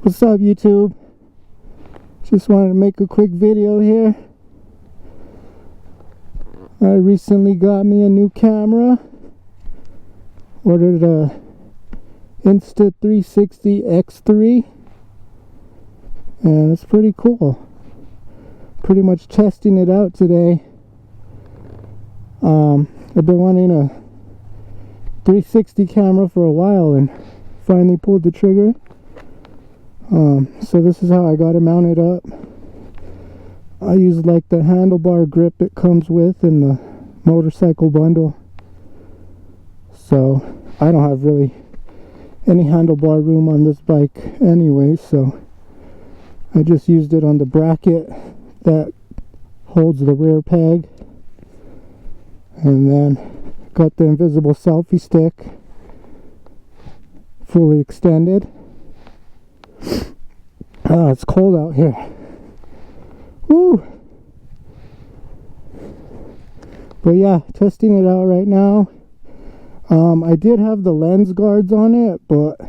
What's up, YouTube? Just wanted to make a quick video here. I recently got me a new camera. Ordered a insta360 X3, and it's pretty cool. Pretty much testing it out today. I've been wanting a 360 camera for a while and finally pulled the trigger. So this is how I got it mounted up. I use like the handlebar grip it comes with in the motorcycle bundle. So I don't have really any handlebar room on this bike anyway, so I just used it on the bracket that holds the rear peg, and then got the invisible selfie stick fully extended. It's cold out here. Woo! But yeah, testing it out right now. I did have the lens guards on it, but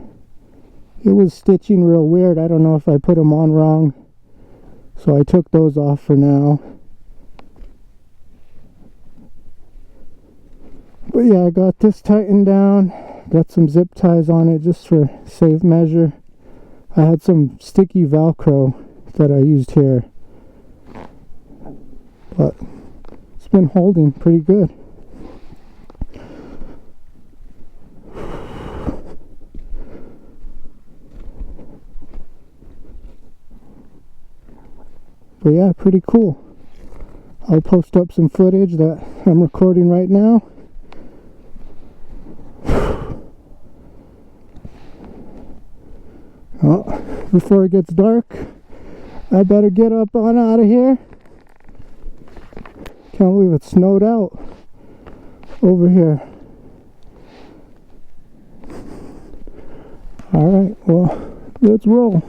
it was stitching real weird. I don't know if I put them on wrong, so I took those off for now. But yeah, I got this tightened down. Got some zip ties on it just for safe measure. I had some sticky Velcro that I used here, but it's been holding pretty good. But yeah, pretty cool. I'll post up some footage that I'm recording right now. Oh, before it gets dark, I better get up on out of here. Can't believe it snowed out over here. Alright, well, let's roll.